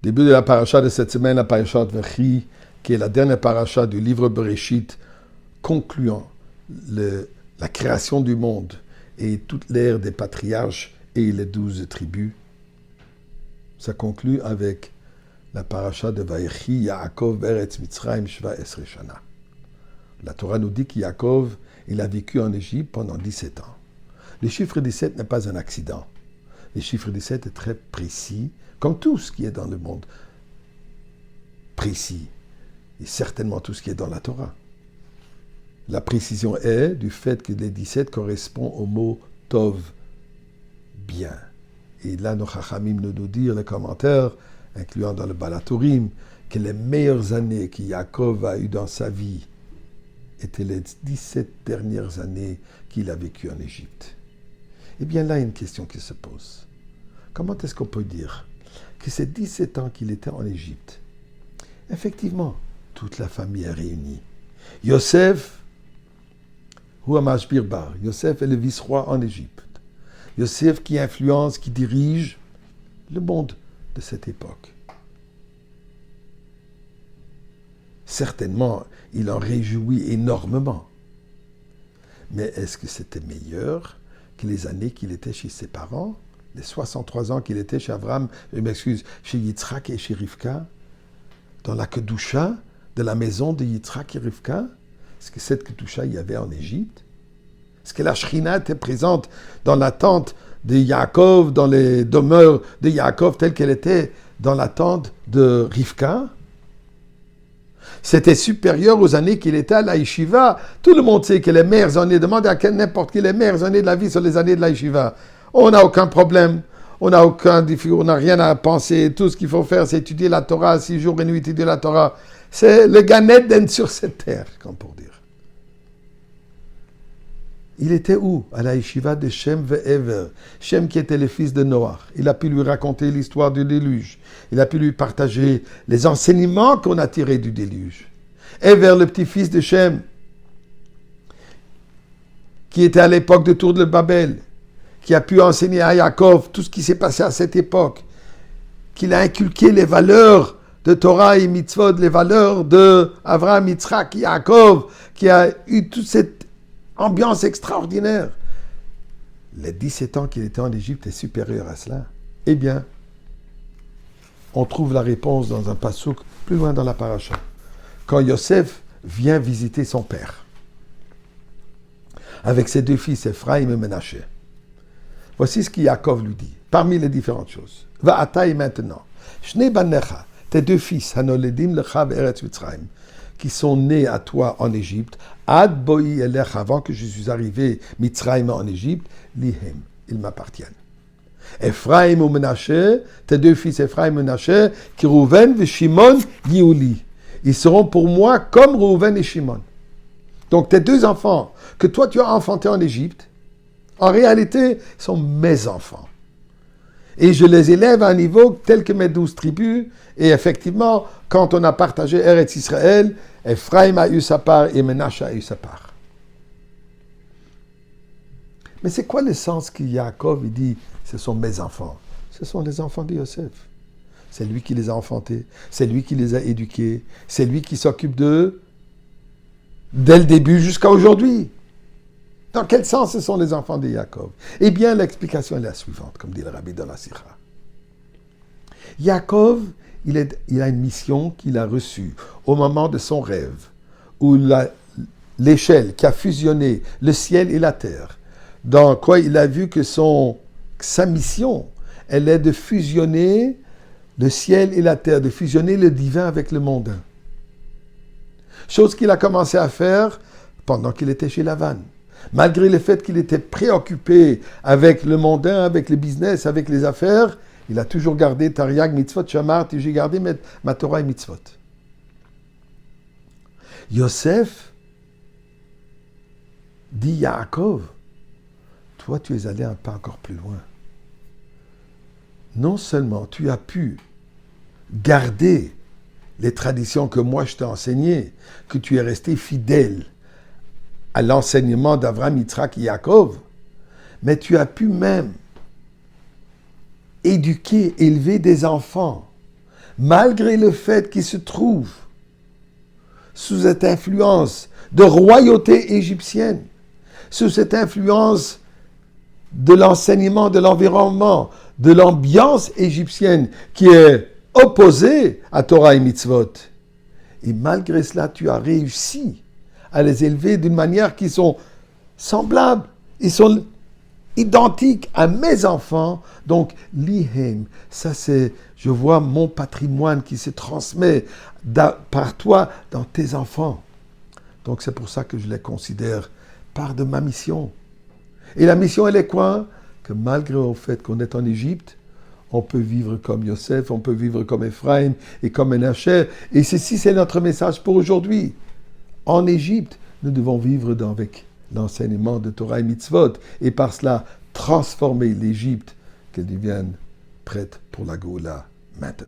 Début de la paracha de cette semaine, la paracha de Vachi, qui est la dernière paracha du livre Bereshit, concluant la création du monde et toute l'ère des patriarches et les 12 tribus. Ça conclut avec la paracha de Vachi, Yaakov Beretz Mitzrayim Shva Esre Shana. La Torah nous dit qu'Yaakov, il a vécu en Égypte pendant 17 ans. Le chiffre 17 n'est pas un accident. Le chiffre 17 est très précis, comme tout ce qui est dans le monde. Précis. Et certainement tout ce qui est dans la Torah. La précision est du fait que les 17 correspondent au mot Tov, bien. Et là, nos Chachamim nous disent, les commentaires, incluant dans le Balatorim, que les meilleures années que Yaakov a eues dans sa vie étaient les 17 dernières années qu'il a vécues en Égypte. Eh bien là, il y a une question qui se pose. Comment est-ce qu'on peut dire que ces 17 ans qu'il était en Égypte, effectivement, toute la famille est réunie. Yosef, Huamash Birbar, Yosef est le vice-roi en Égypte. Yosef qui influence, qui dirige le monde de cette époque. Certainement, il en réjouit énormément. Mais est-ce que c'était meilleur que les années qu'il était chez ses parents, les 63 ans qu'il était chez Abraham, chez Yitzhak et chez Rivka, dans la Kedusha de la maison de Yitzhak et Rivka? Est-ce que cette Kedusha il y avait en Égypte? Est-ce que la Shrina était présente dans la tente de Yaakov, dans les demeures de Yaakov, telle qu'elle était dans la tente de Rivka? C'était supérieur aux années qu'il était à la Yeshiva. Tout le monde sait que les meilleures années, demandez à n'importe qui les meilleures années de la vie sont les années de la Yeshiva. On n'a aucun problème, on n'a rien à penser. Tout ce qu'il faut faire, c'est étudier la Torah, 6 jours et nuits étudier la Torah. C'est le Gan Eden sur cette terre, comme pour dire. Il était où? À la Yeshiva de Shem ve'Ever. Shem qui était le fils de Noach. Il a pu lui raconter l'histoire du déluge. Il a pu lui partager les enseignements qu'on a tirés du déluge. Ever, le petit-fils de Shem, qui était à l'époque de Tour de Babel, qui a pu enseigner à Yaakov tout ce qui s'est passé à cette époque, qu'il a inculqué les valeurs de Torah et Mitzvot, les valeurs de Avraham, Yitzhak, Yaakov, qui a eu toute cette ambiance extraordinaire. Les 17 ans qu'il était en Égypte est supérieur à cela. Eh bien, on trouve la réponse dans un passouk plus loin dans la paracha. Quand Yosef vient visiter son père, avec ses 2 fils, Ephraim et Menaché. Voici ce que Yaakov lui dit, parmi les différentes choses. Va ataï maintenant. Shnei banecha, tes 2 fils, hanoledim lecha ve'eretz Mitzrayim, qui sont nés à toi en Égypte, ad boi elech, avant que je suis arrivé Mitzrayim en Égypte, lihem, ils m'appartiennent. Ephraim ou Menaché, tes 2 fils Ephraim et Menaché, qui Rouven et Shimon Yiouli. Ils seront pour moi comme Rouven et Shimon. Donc tes 2 enfants que toi tu as enfantés en Égypte, en réalité, sont mes enfants. Et je les élève à un niveau tel que mes 12 tribus. Et effectivement, quand on a partagé Eretz Israël, Ephraim a eu sa part et Menaché a eu sa part. Mais c'est quoi le sens que Yaakov il dit, ce sont mes enfants? Ce sont les enfants de Yosef. C'est lui qui les a enfantés. C'est lui qui les a éduqués. C'est lui qui s'occupe d'eux dès le début jusqu'à aujourd'hui. Dans quel sens ce sont les enfants de Yaakov? Eh bien, l'explication est la suivante, comme dit le Rabbi dans la Sikha. Yaakov, il a une mission qu'il a reçue au moment de son rêve, où l'échelle qui a fusionné le ciel et la terre, dans quoi il a vu que sa mission, elle est de fusionner le ciel et la terre, de fusionner le divin avec le mondain. Chose qu'il a commencé à faire pendant qu'il était chez Lavan. Malgré le fait qu'il était préoccupé avec le mondain, avec le business, avec les affaires, il a toujours gardé Tariag, Mitzvot, Shamar, j'ai gardé ma Torah et Mitzvot. Yosef dit Yaakov, toi tu es allé un pas encore plus loin. Non seulement tu as pu garder les traditions que moi je t'ai enseignées, que tu es resté fidèle à l'enseignement d'Avraham, Yitzhak et Yaakov, mais tu as pu même éduquer, élever des enfants malgré le fait qu'ils se trouvent sous cette influence de royauté égyptienne, sous cette influence de l'enseignement, de l'environnement, de l'ambiance égyptienne qui est opposée à Torah et Mitzvot. Et malgré cela, tu as réussi à les élever d'une manière qui sont semblables. Ils sont identiques à mes enfants. Donc, l'Ihem, ça c'est, je vois mon patrimoine qui se transmet par toi dans tes enfants. Donc, c'est pour ça que je les considère part de ma mission. Et la mission, elle est quoi? Que malgré le fait qu'on est en Égypte, on peut vivre comme Yosef, on peut vivre comme Ephraim et comme Ménaché. Et ceci, c'est notre message pour aujourd'hui. En Égypte, nous devons vivre avec l'enseignement de Torah et Mitzvot. Et par cela, transformer l'Égypte, qu'elle devienne prête pour la Géoula maintenant.